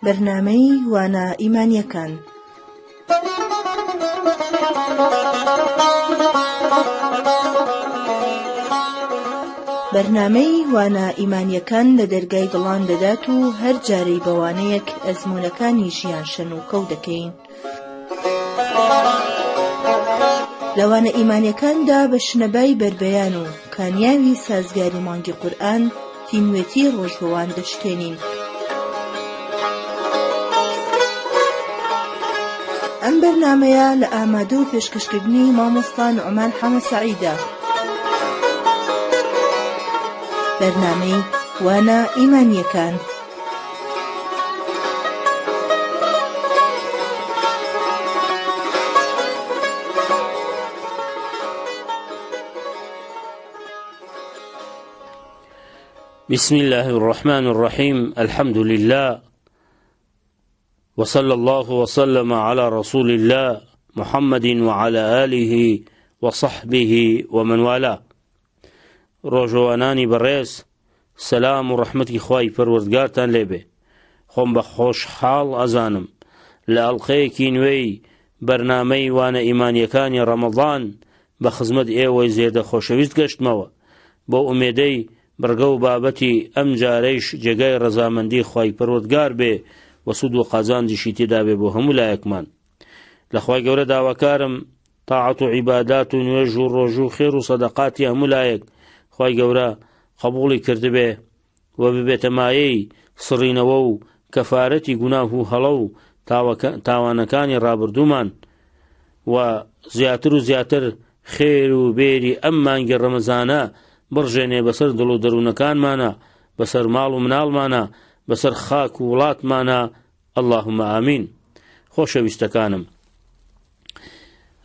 بەرنامەی وانە ئیمانیەکان. بەرنامەی وانە ئیمانیەکان لە دەرگای دڵان دەدات و هەر جارەی بەوانەیەک ئەزموونەکانی ژیان شەن و کەو دەکەین. لەوانە ئیمانیەکاندا بە شنەبای بربەیان و کامیاوی سازگاری مانگی قورئان تینوێتی ڕۆژبەوان دەشکێنین. ئەم بەرنامەیە لە ئامادە و پێشکەشکردنی مامۆستا نوعمان حەمە سەعیدە. بەرنامەی وانە ئیمانیەکان. بسم الله الرحمن الرحيم. الحمد لله وصلى الله وسلم على رسول الله محمد وعلى آله وصحبه ومن والاه. روجوانانی بەڕێز، سەلام و ڕەحمەتی خوای پەروەردگارتان لێبێ. خۆم بە خۆشحاڵ ئەزانم لە ئەڵقەیەکی نوێی بەرنامەی وانە ئیمانیەکانی ڕەمەضان بە خزمەت ئێوەی زێدە خۆشەویست گەشتمەوە بۆ ئومێدەی بڕگە و بابەتی ئەم جارەیش جێگای ڕەزامەندی خوای پەروەردگار بێ و سود و قازانجیشی تێدا بێ بۆ هەموو لایەکمان. لە خوای گەورە داواکارم تاعەت و عیبادات و نوێژ و ڕۆژ و خێر و سەدەقاتی هەموو لایەک خوای گەورە قبوڵی کردبێ و ببێتە مایەی سڕینەوە و کەفارەتی گوناه و هەڵە و تاوانەکانی ڕابردوومان و زیاتر و زیاتر خێر و بێری ئەم مانگی ڕەمەزانە بڕژێنێ بەسەر دڵ و دەروونەکانمانە، بەسەر ماڵ و مناڵمانە، بەسەر خاک و وڵاتمانە. اللهم ئامین. خۆشەویستەکانم،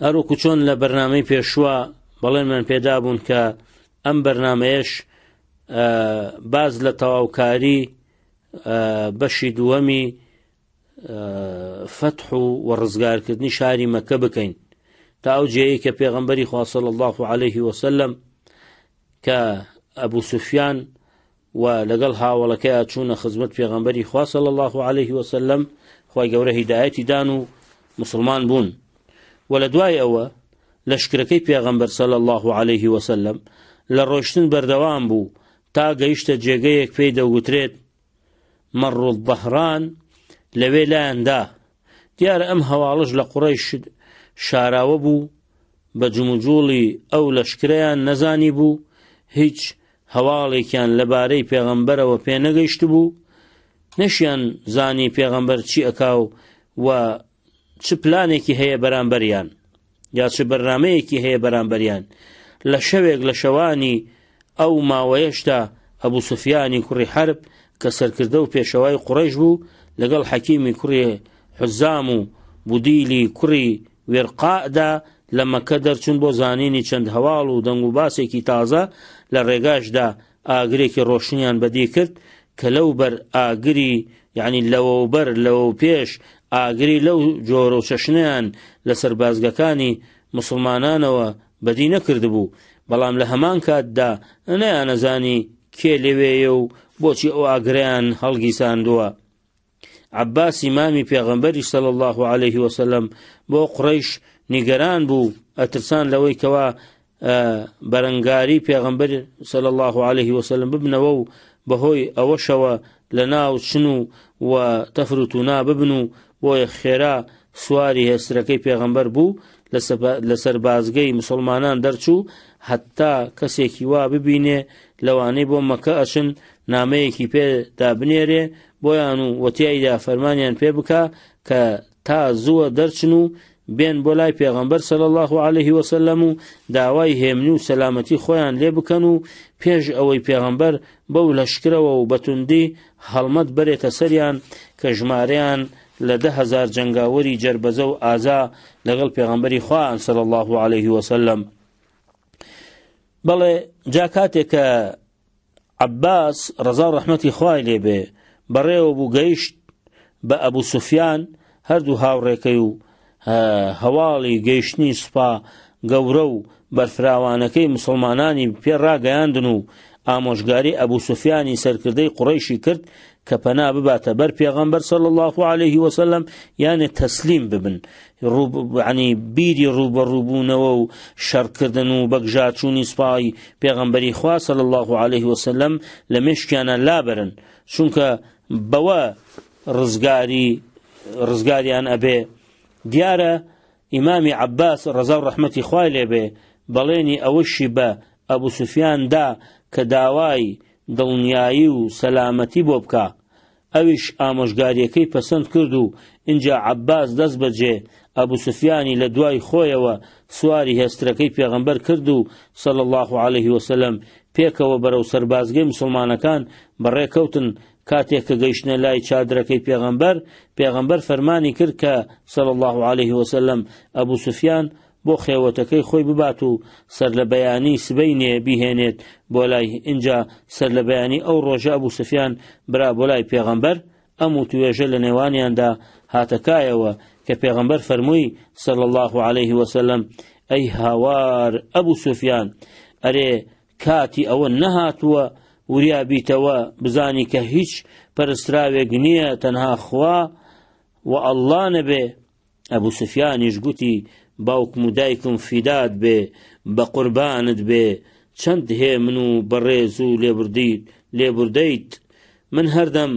هەروەکو چۆن لە بەرنامەی پێشوە بەڵێنمان پێدا بوون کە ئەم بەرنامەیەش باز لە تەواوکاری بەشی دووەمی فتح و ڕزگارکردنی شاری مەکە بکەین تا ئەو جێیەی کە پێغەمبەری خوا صلی الله عليه وسلم کە ئەبوو سوفیان و لەگەڵ هاوڵەکەی چوونە خزمەت پێغەمبەری خوا صلی الله عليه وسلم، خوای گەورە هیدایەتی دان و مسلمان بوون. و لە دوای ئەوە لەشکرەکەی پێغەمبەر صلی الله عليه وسلم لە ڕۆشتن بەردەوام بوو تا گەیشتە جێگەیەک پێی دەوگوترێت مەڕ الظەهران، لەوێ لایەندا. دیارە ئەم هەواڵش لە قوڕەیش شاراوە بوو، بە جوموجوڵی ئەو لەشکرەیان نەزانی بوو، هیچ هەواڵێکیان لەبارەی پێغەمبەرەوە پێ نەگەیشت بوو، نەشیان زانی پێغەمبەر چی ئەکاو و چ پلانێکی هەیە بەرامبەریان یا چ بەرنامەیەکی هەیە بەرامبەریان. لە شەوێک لە شەوانی ئەو ماوەیەشدا ئەبوو سوفیانی کوڕی حەرب کە سەرکردە و پێشەوای قوڕەیش بوو لەگەڵ حەکیمی کوڕی حوزام و بودیلی کوڕی وێرقادا لە مەکە دەرچوون بۆ زانینی چەند هەواڵ و دەنگ و باسێکی تازە. لە ڕێگاشدا ئاگرێکی ڕۆشنیان بەدی کرد کە لەو بەر ئاگری، یعنی لەوەوبەر لەوە پێش ئاگری لەو جۆرە و چەشنیان لە سەربازگەکانی مسلمانانەوە بەدی نەکرد بوو، بەڵام لە هەمان کاتدا نەیانەزانی کێ لەوێیە و بۆچی ئەو ئاگریان هەڵگیساندووە. عەباسی مامی پێغەمبەری صلی الله عليه وسلم بۆ قوڕەیش نیگەران بوو، ئەترسان لەوەی کەوا بەرەنگاری پێغەمبەر صلی الله عليه وسلم ببنەوە و بەهۆی ئەوەشەوە لە ناو چن و تەفروتونا ببن و بۆیە خێرا سواری هێسترەکەی پێغەمبەر بوو لە سەربازگەی مسلمانان دەرچوو هەتا کەسێکی وا ببینێ لەوانەی بۆ مەکە ئەچن نامەیەکی پێدا بنێرێ بۆیان و وەتیایدا فەرمانیان پێ بکە کە تا زووە دەرچن و بێن بۆ لای پێغەمبەر صلی الله عليه وسلم و داوای هێمنی و سەلامەتی خۆیان لێ بکەن و پێش ئەوەی پێغەمبەر بەو لەشکرەوە و بەتوندی هەڵمەت بەرێتە سەریان کە ژمارەیان لە 10,000 جەنگاوەری جەربەزە و ئازا لەگەڵ پێغەمبەری خوان صلی الله عليه وسلم. بەڵێ جا کاتێک کە عەباس ڕەزا و ڕەحمەتی خوای لێبێ بەڕێوە بوو گەیشت بە ئەبوو سوفیان، هەردوو هاوڕێکەی و هەواڵی گەیشتنی سوپا گەورە و بەرفراوانەکەی مسلمانانی پێ ڕاگەیاندن و ئامۆژگاری ئەبوو سوفیانی سەرکردەی قوڕەیشی کرد کە پەنا بباتە بەر پێغەمبەر صلی الله عليه وسلم یانێ تەسلیم ببن، ینی بیری ڕوبەڕووبوونەوە و شەڕکردن و بەگژاچوونی سوپای پێغەمبەری خوا صلی الله عليه وسلم لە مێشکیانە لابەرن، چونکە بەوە ڕزگاریان ئەبێ. دیارە ئیمامی عەباس ڕەزا و ڕەحمەتی خوای لێبێ بەڵێنی ئەوەشی بە ئەبوو سوفیان دا کە داوای دڵنیایی و سەلامەتی بۆ بکە، ئەویش ئامۆژگاریەکەی پەسەند کرد و اینجا عەباس دەست بەجێ ئەبوو سوفیانی لە دوای خۆیەوە سواری هێسترەکەی پێغەمبەر کرد و صلی الله عليه وسلم پێکەوە بەرەو سەربازگەی مسلمانەکان بەڕێکەوتن. کاتێک کە گەیشتنە لای چادرەکەی پێغەمبەر فەرمانی کرد کە صلی الله عليه وسلم ئەبوو سوفیان بۆ خێوەتەکەی خۆی ببات و سەر لە بەیانی سبەینێ بیهێنێت بۆ لای. اینجا سەر لە بەیانی ئەو ڕۆژە ئەبوو سوفیان برا بۆ لای پێغەمبەر، ئەم و توێژە لە نێوانیاندا هاتەکایەوە کە پێغەمبەر فەرمووی صلی الله عليه وسلم ئەی هاوار ئەبوو سوفیان، ئەرێ کاتی ئەوە نەهاتووە وریا بیتەوە بزانی کە هیچ پەرستراوێک نییە تەنها خوا و ئەڵڵا نەبێ. ئەبوو سوفیانیش گوتی باوکم و دایکم فیدات بێ، بە قوربانت بێ، چەند هێ من و بەڕێز و لێبوردەیت. من هەردەم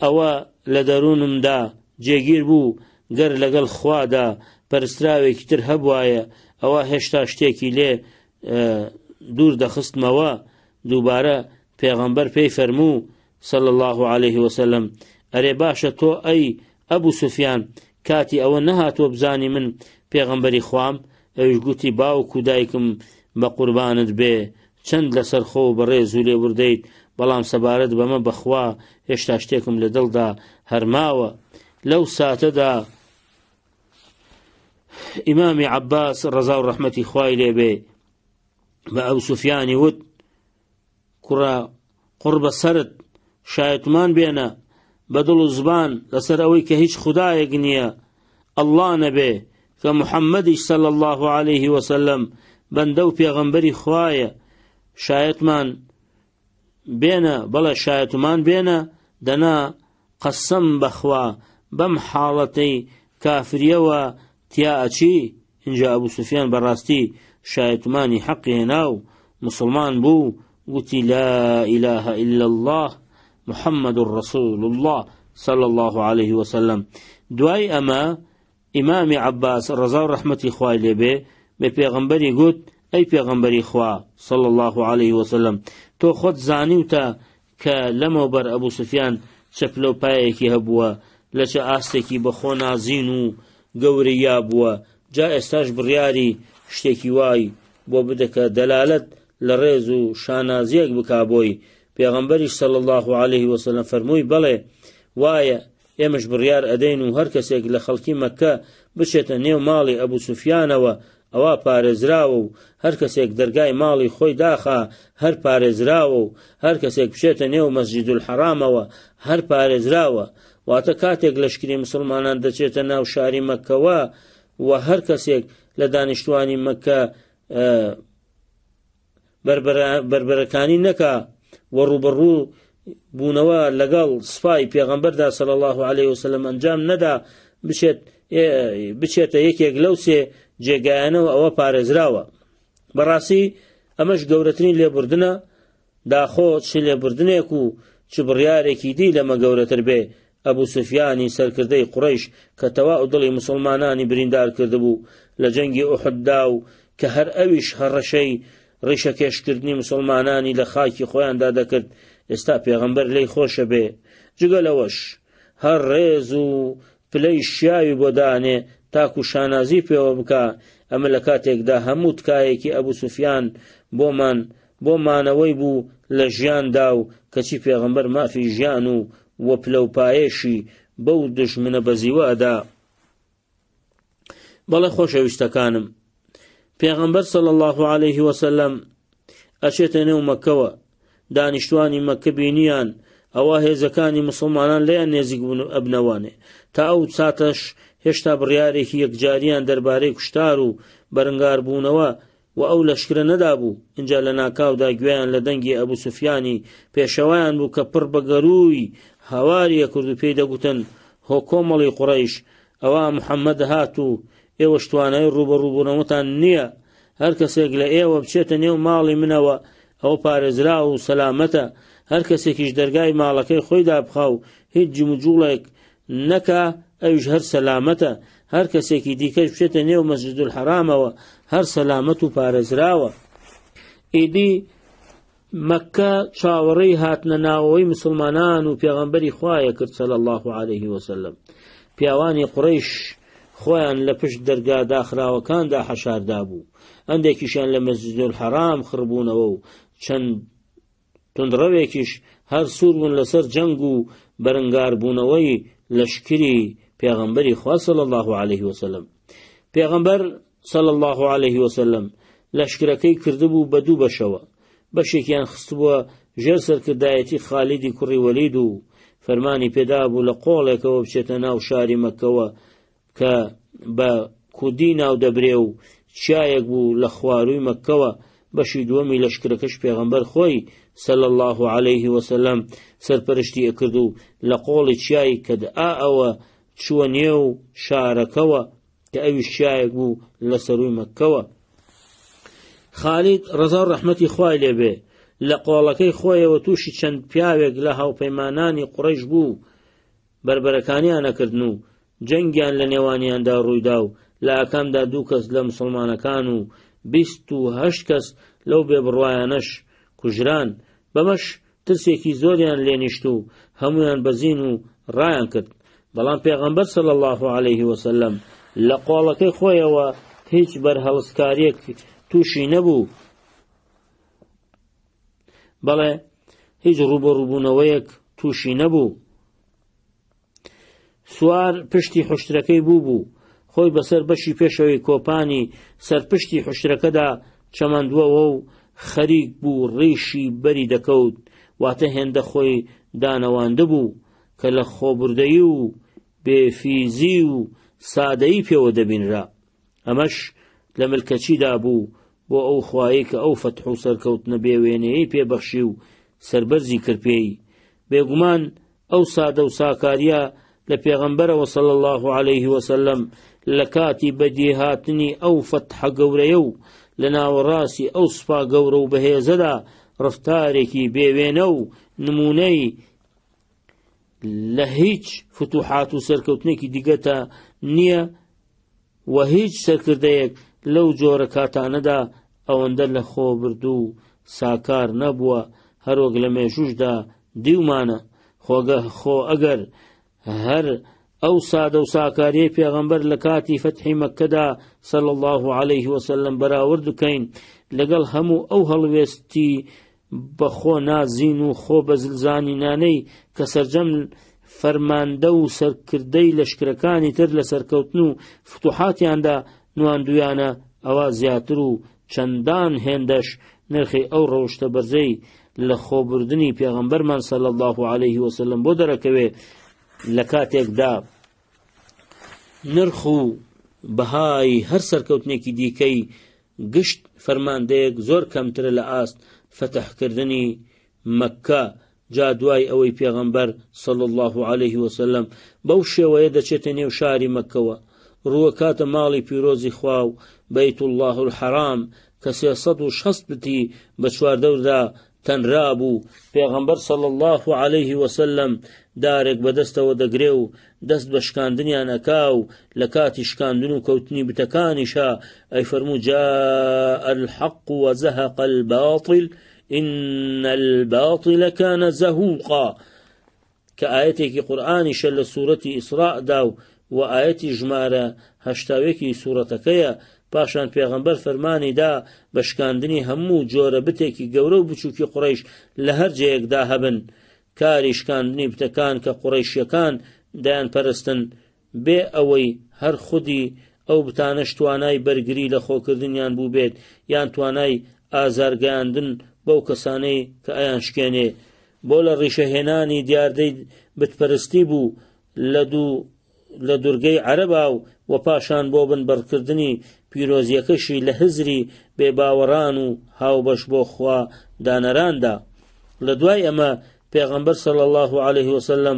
ئەوە لە دەروونمدا جێگیر بوو گەر لەگەڵ خوادا پەرستراوێکی تر هەبوایە ئەوە هێشتا شتێکی لێ دوور دەخستمەوە. دووبارە پێغەمبەر پێی فەرموو صلی الله عليه وسلم ئەرێ باشە تۆ ئەی ئەبوو سوفیان کاتی ئەوە نەهاتوە بزانی من پێغەمبەری خوام. ئەویش گوتی باوک و دایکم بە قوربانت بێ، چەند لەسەر خۆ بەڕێز و لێبوردەیت، بەڵام سەبارەت بەمە بەخوا هێشتا شتێکم لە دڵدا هەرماوە. لەو ساتەدا ئیمامی عەباس ڕەزا و ڕەحمەتی خوای لێبێ بە ئەبوو سوفیانی وت کوڕە قوربە سەرت شایەتمان بێنە بە دڵ و زبان لەسەر ئەوەی کە هیچ خودایەک نییە ئەڵڵا نەبێ، کە محەممەدیش صلی الله عليه وسلم بەندە و پێغەمبەری خوایە. شایەتمان بێنە، بەڵێ شایەتمان بێنە، دەنا قەسەم بەخوا بەم حاڵەتەی کافریەوە تیا ئەچی. اینجا ئەبوو سوفیان بەڕاستی شایەتمانی حەقی هێنا و مسلمان بوو، گوتی لا إله إلا الله محمد رسول الله صلى الله عليه وسلم. دوای ئەمە ئیمامی عەباس ڕەزا و ڕەحمەتی خوای لێبێ بە پێغەمبەری گوت ئەی پێغەمبەری خوا صلى الله عليه وسلم، تۆ خۆت زانیوتە کە لەمەوبەر ئەبوو سوفیان چەپلە و پایەکی هەبووە، لە چه ئاستێکی بەخۆ نازین و گەورەیا بووە، جا ئێستاش بڕیاری شتێکی وای بۆ بدەکە دەلالەت لە ڕێز و شانازیەک بکا بۆی. پێغەمبەریش صلی الله عليه وسلم فەرمووی بەڵێ وایە، ئێمەش بڕیار ئەدەین و هەر کەسێک لە خەڵکی مەککە بچێتە نێو ماڵی ئەبوو سوفیانەوە ئەوە پارێزراوە و هەر کەسێک دەرگای ماڵی خۆی داخا هەر پارێزراوە و هەر کەسێک بچێتە نێو مەسجید الحەرامەوە هەر پارێزراوە. واتە کاتێک لەشکری مسلمانان دەچێتە ناو شاری مەککەوە و هەر کەسێک لە دانیشتوانی مەککە بربەرەکانی نەکا و ڕوبەڕوو بوونەوە لەگەڵ سپای پێغەمبەردا صلی الله عليه وسلم ئەنجام نەدا بچێتە یەکێک لەو سێ جێگایانەوە ئەوە پارێزراوە. بەڕاستی ئەمەش گەورەترین لێبوردنە، داخۆ چ لێبوردنێک و چ بڕیارێکی دی لەمە گەورەتر بێ. ئەبوو سوفیانی سەرکردەی قوڕەیش کە تەواو دڵی مسلمانانی بریندار کردبوو لە جەنگی ئوحوددا و کە هەر ئەویش هەڕەشەی ڕیشەکێشکردنی مسلمانانی لە خاکی خۆیاندا دەکرد، ئێستا پێغەمبەر لێی خۆشە بێ. جگە لەوەش هەر ڕێز و پلەی شیاوی بۆ دانێ تاکو شانازی پێوە بکە. ئەمە لە کاتێکدا هەموو تکایەکی ئەبوو سوفیان بۆمانەوەی بوو لە ژیاندا و کەچی پێغەمبەر مافی ژیان و وە پلە و پایەشی بەو دژمنە بەزیوە ئەدا. بەڵێ خۆشەویستەکانم، پێغەمبەر صلی الله عليه وسلم ئەچێتە نێو مەککەوە، دانیشتوانی مەککە بینیان ئەوە هێزەکانی مسلمانان لەیان نێزیک بوون ئەبنەوانێ. تا ئەو ساتەش هێشتا بڕیارێکی یەکجاریان دەربارەی کوشتار و بەرەنگار بوونەوە و ئەو لەشکرە نەدابوو. اینجا لە ناکاودا گوێیان لە دەنگی ئەبوو سوفیانی پێشەوایان بوو کە پڕ بە گەرووی هەواریە کرد و پێی دەگوتن هۆ کۆمەڵی قوڕەیش، ئەوە محەممەد هات و ئێوە توانای ڕوبەڕووبوونەوەتان نییە، هەر کەسێک لە ئێوە بچێتە نێو ماڵی منەوە ئەوە پارێزرا و سەلامەتە، هەر کەسێکیش دەرگای ماڵەکەی خۆیدا بخا و هیچ جمجوڵێک نەکا ئەویش هەر سەلامەتە، هەر کەسێکی دیکەش بچێتە نێو مەسجد الحرامەوە هەر سەلامەت و پارێزراوە. ئیدی مەکە چاوەڕێی هاتنە ناوەوەی مسلمانان و پێغەمبەری خوایە کرد صلی الله عليه وسلم. پیاوانی قوڕەیش خۆیان لە پشت دەرگا داخراوەکاندا حەشاردا بوو، ئەندێکیشیان لە مەسجد الحرام خڕبوونەوە و چەند تندڕەوێکیش هەر سوور بوون لەسەر جەنگ و بەرەنگاربوونەوەی لەشکری پێغەمبەری خوا صلی الله عليه وسلم. پێغەمبەر صلی الله عليه وسلم لەشکرەکەی کردبوو بە دوو بەشەوە، بەشێکیان خستبووە ژێر سەرکردایەتی خالیدی کوڕی وەلید و فەرمانی پێدا بوو لە قۆڵێکەوە بچێتە ناو شاری مەکەوە کە بە کوردی ناو دەبرێ و چیایەک بوو لە خواروی مەکەوە. بەشی دووەمی لەشکرەکەش پێغەمبەر خۆی صلی الله عليه وسلم سەرپەرشتی ئەکرد و لە قۆڵی چیایی کە ئەوە چووە نێو شارەکەوە کە ئەویش چیایەک بوو لە سەروی مەکەوە. خالید ڕەزا و ڕەحمەتی خوای لێبێ لە قۆڵەکەی خۆیەوە تووشی چەند پیاوێک لە هاوپەیمانانی قوڕەیش بوو، بربەرەکانیان ئەکردن و جەنگیان لە نێوانیاندا ڕوویدا و لە ئاکامدا 2 کەس لە مسلمانەکان و 28 کەس لەو بێبڕوایانەش کوژران. بەمەش ترسێکی زۆریان لێنیشت و هەمویان بەزین و ڕایان کرد. بەڵام پێغەمبەر صلی الله عليه وسلم لە قۆڵەکەی خۆیەوە هیچ بەرهەڵسکاریەک تووشی نەبوو، بەڵێ هیچ ڕوبەڕووبوونەوەیەک تووشی نەبوو. سوار پشتی حوشترەکەی بوو، خۆی بەسەر بەشی پێشەوەی کۆپانی سەرپشتی حوشترەکەدا چەمەندووەوە و خەریک بوو ڕیشی بەری دەکەوت، واتە هێندە خۆی دانەواندە بوو کە لە خۆبردەیی و بێفیزی و سادەیی پێوە دەبینرا. ئەمەش لە ملکەچیدا بوو بۆ ئەو خوایی کە ئەو فەتح و سەرکەوتنە بێوێنەیەی پێبەخشی و سەربەرزی کردپێی. بێگومان ئەو سادە و ساکاریە لە پێغەمبەرەوە صلی الله عليه وسلم لە کاتی بەدیهاتنی ئەو فەتحە گەورەیە و لە ناوەڕاستی ئەو سوپا گەورە و بەهێزەدا ڕفتارێکی بێوێنە و نمونەی لە هیچ فتوحات و سەرکەوتنێکی دیگەتە نییە و هیچ سەرکردەیەک لەو جۆرە کاتانەدا ئەوەندە لە خۆبرد و ساکار نەبووە. هەروەک لە مێژوشدا دیومانە خۆ ئەگەر هەر ئەو سادە و ساکاریەی پێغەمبەر لە کاتی فەتحی مەکەدا صلی الله عليه وسلم بەراورد بکەین لەگەڵ هەموو ئەو هەڵوێستی بەخۆ نازین و خۆ بەزلزانینانەی کە سەرجەم فەرماندە و سەرکردەی لەشکرەکانی تر لە سەرکەوتن و فتوحاتیاندا نواندویانە، ئەوە زیاتر و چەندان هێندەش نرخی ئەو ڕەوشتە بەرزەی لە خۆبردنی پێغەمبەرمان صلی الله عليه وسلم بۆ دەرەکەوێ لە کاتێکدا نرخ و بەهای هەر سەرکەوتنێکی دیکەی گشت فەرماندەیەک زۆر کەمترە لە ئاست فەتحکردنی مەکە. جا دوای ئەوەی پێغەمبەر صلی الله عليه وسلم بەو شێوەیە دەچێتە نێو شاری مەکەوە، ڕووەکاتە ماڵی پیرۆزی خوا و بەیت الله الحرام کە 360 بتی بە چواردەوردا تەنرا بوو. پێغەمبەر صلی الله عليه وسلم دارێک بەدەستەوە دەگرێ و دەست بە شکاندنیان ئەکا و لە کاتی شکاندن و کەوتنی بتەکانیشا ئەی فەرموو جاء الحق وزهق الباطل إن الباطل كان زهوقا، کە ئاەتێکی قورئانیشە لە سوورەتی ئیسراءدا و ئاەتی ژمارە 80 سوورەتەکەیە. پاشان پێغەمبەر فەرمانی دا بە شکاندنی هەموو جۆرە بتێکی گەورە و بچووکی قوڕەیش لە هەر جەیەکدا هەبن، کاری شکاندنی بتەکان کە قوڕەیشیەکان دایان پەرستن بێ ئەوەی هەر خودی ئەو بتانەش توانای بەرگری لە خۆکردنیان بوو بێت یان توانای ئازارگەیاندن بەو کەسانەی کە ئەیان شکێنێ. بۆ لە ڕیشەهێنانی دیاردەی بتپەرستی بوو لە دوورگەی عەرەبا و پاشان بۆ بنبەڕکردنی پیرۆزیەکەشی لە هزری بێباوەڕان و هاوبەش بۆ خوا دانەراندا. لە دوای ئەمە پێغەمبەر صلی الله عليه وسلم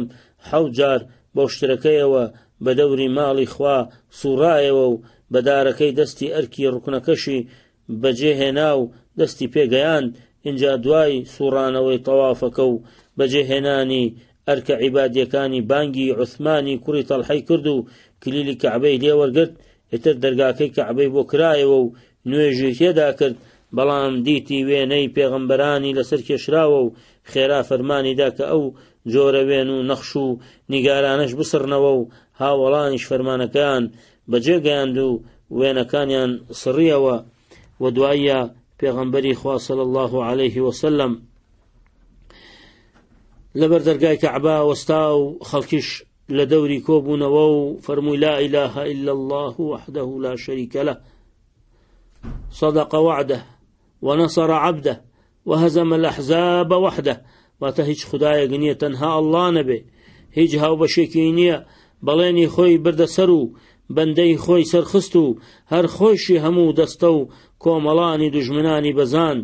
7 جار بەو شترەکەیەوە بە دەوری ماڵی خوا سوڕایەوە و بەدارەکەی دەستی ئەرکی ڕوکنەکەشی بەجێهێنا و دەستی پێگەیاند. اینجا دوای سوڕانەوەی تەوافەکە و بەجێهێنانی ئەرکە عیبادیەکانی بانگی عوثمانی کوڕی تەڵحەی کرد و کلیلی کەعبەی لێوەرگرت. ئیتر دەرگاکەی کەعبەی بۆ کرایەوە و نوێژی تێدا کرد، بەڵام دیتی وێنەی پێغەمبەرانی لەسەر کێشراوە و خێرا فەرمانیدا کە ئەو جۆرە وێن و نەخش و نیگارانش بسڕنەوە و هاوڵانیش فەرمانەکەیان بەجێگەیاند و وێنەکانیان سڕیەوە. و دوایە پێغەمبەری خوا صلی الله عليه وسلم لەبەر دەرگای کەعبە وەستا و خەڵکیش لە دەوری کۆبوونەوە و فەرمووی لا إله إلا الله وحده لا شريك له صدق وعده ونصر عبده وهزم الأحزاب وحده. واتە هیچ خدایەک نییە تەنها ئەڵڵا نەبێ، هیچ هاوبەشێکی نییە، بەڵێنی خۆی بردە سەر و بەندەی خۆی سەرخست و هەر خۆشی هەموو دەستە و کۆمەڵانی دوژمنانی بەزان.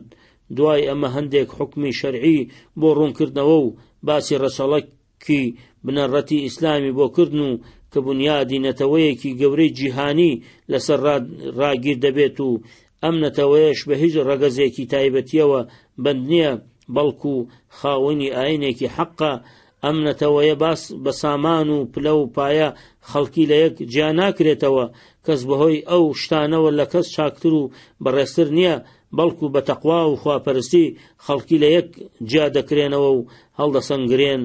دوای ئەمە هەندێک حکمی شەرعی بۆ ڕوونکردنەوە و باسی ڕەسەڵەکی بنەڕەتی ئیسلامی بۆ کردن و کە بنیادی نەتەوەیەکی گەورەی جیهانی لەسەر ڕاگیر دەبێت و ئەم نەتەوەیەش بە هیچ ڕەگەزێکی تایبەتیەوە بەند نییە، بەڵکو خاوەنی ئاینێکی حەقە. ئەم نەتەوەیە باس بە سامان و پلە و پایە خەڵکی لە یەک جیا ناکرێتەوە، کەس بەهۆی ئەو شتانەوە لە کەس چاکتر و بەڕێستر نییە، بەڵکو بە تەقوا و خواپەرستی خەڵکی لە یەک جیا دەکرێنەوە و هەڵدەسەنگرێن.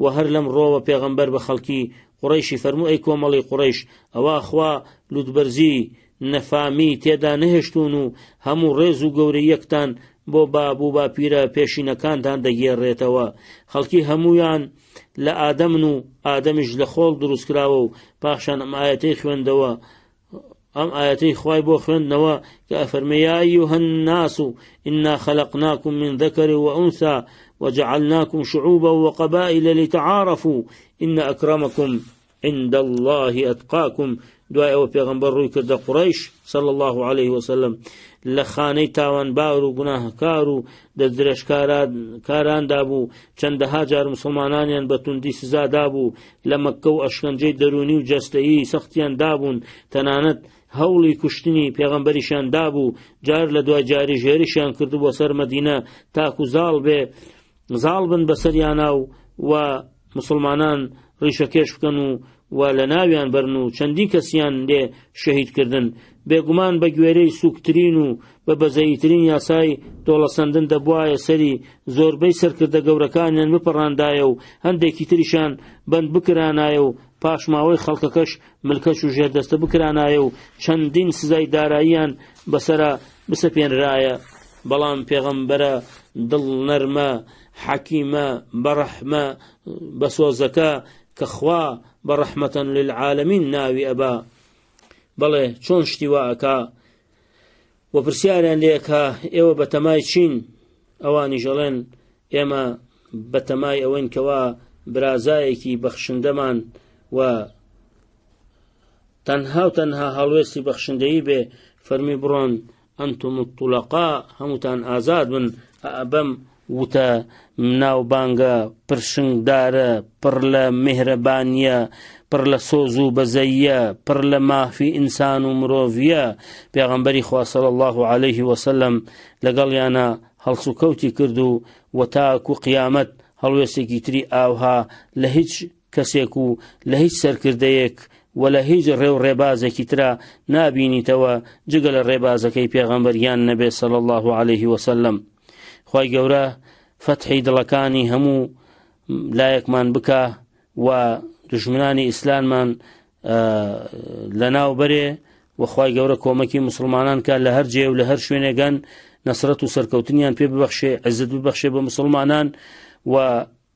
و هەر لەم ڕۆوە پێغەمبەر بە خەڵکی قوڕەیشی فەرموو ئەی کۆمەڵی قوڕەیش، ئەوا خوا لوتبەرزی نەفامی تێدا نەهێشتون و هەموو ڕێز و گەورەی یەکتان بۆ بابوو باپیرە پێشینەکانتان دەگێڕێتەوە. خەڵکی هەمویان لە ئادەمن و ئادەمیش لە خۆڵ دروست کراوە و پاشان ئەم ئایەتەی خوێندەوە، ئەم ئایەتەی خوای بۆ خوێندنەوە کە ئەفەرمێ یا ئەیوهە الناس ئنا خەلەقناکم من ذەکەر وأنثى وجعلناكم شعوبا وقبائل لتعارفوا إن أكرمكم عند الله أتقاكم. دوای ئەوە پێغەمبەر ڕووی کردە قوڕەیش صلی الله عليه وسلم لە خانەی تاوانبار و گوناهکار و دەستدرێژکاراندا بوو، چەندەها جار مسلمانانیان بە توندی سزادا بوو، لە مەککە و ئەشکەنجەی دەرونی و جەستەیی سەختیان دابوون، تەنانەت هەوڵی کوشتنی پێغەمبەریشان دابوو، جار لە دوای جاری ژێریشیان کرد بۆ سەر مەدینە تاکو زاڵ بن بەسەریانە و مسلمانان ڕیشەکێش بکەن و لە ناویان بەرن و چەندی کەسیان لێ شەهیدکردن. بێگومان بە گوێرەی سوکترین و بە بەزەییترین یاسای دۆڵەسەندن دەبوایە سەری زۆربەی سەرکردە گەورەکانیان بپەڕاندایە و هەندێکی تریشان بەند بکرانایە و پاشماوەی خەڵکەکەش ملکەش و ژێردەستە بکرانایە و چەندین سزای داراییان بەسەرا بسەپێنرایە. بەڵام پێغەمبەرە دڵ نەرمە، حەکیمە، بەڕەحمە، بەسۆزەکە کە خوا بەڕەحمەتەن للعالەمین ناوی ئەبا. بەڵێ چۆن شتی وا ئەکا و پرسیاریان لێکا ئێوە بە تەمای چین؟ ئەوانی ژەڵێن ئێمە بە تەمای ئەوەین کەوا برازایەکی بەخشندەمان و تەنها و تەنها هەڵوێستی بەخشندەیی بێ. فەرمی بڕۆن ئەنتم الطلقا، هەمووتان ئازاد بن. بەم وتە ناوبانگە پرشنگدارە، پڕ لە میهرەبانیە، پڕ لە سۆز و بەزەیە، پڕ لە مافی ئینسان و مرۆڤیە. پێغەمبەری خوا صلی الله عليه وسلم لەگەڵیانە هەڵسوکەوتی کرد و تاکو قیامەت هەڵوێستێکی تری ئاوها لە هیچ کەسێک و لە هیچ سەرکردەیەک و لە هیچ ڕێو ڕێبازێکی ترا نابینیتەوە جگە لە ڕێبازەکەی پێغەمبەریان نەبێ صلی الله عليه وسلم. خوای گەورە فەتحی دڵەکانی هەموو لایەکمان بکە و دژمنانی ئیسلاممان لەناو بەرێ و خوای گەورە کۆمەکی مسلمانان کە لە هەر جێ و لە هەر شوێنێگەن نەسرەت و سەرکەوتنیان پێ ببەخشێ، عزت ببەخشێ بە مسلمانان و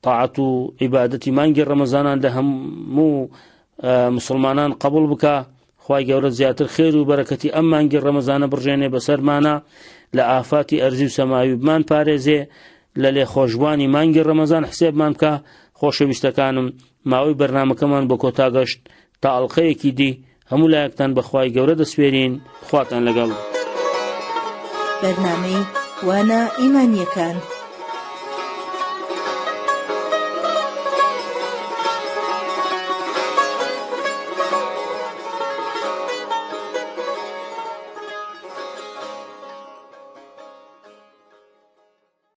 طاعەت و عیبادەتی مانگی ڕەمەزانان لە هەموو مسلمانان قبول بکە. خوای گەورە زیاتر خێر و بەرەکەتی ئەم مانگی ڕەمەزانە بڕژێنێ بەسەرمانە، لە ئافاتی ئەرزی و سەماوی بمان پارێزێ، لە لێخۆشبوانی مانگی ڕەمەزان حسێبمان بکە. خۆشەویستەکانم، ماوەی بەرنامەکەمان بە کۆتا گەشت تا ئەڵقەیەکی دی هەموو لایەکتان بەخوای گەورە دەسپێرین. خواتان لەگەڵ. بەرنامەی وانە ئیمانیەکان.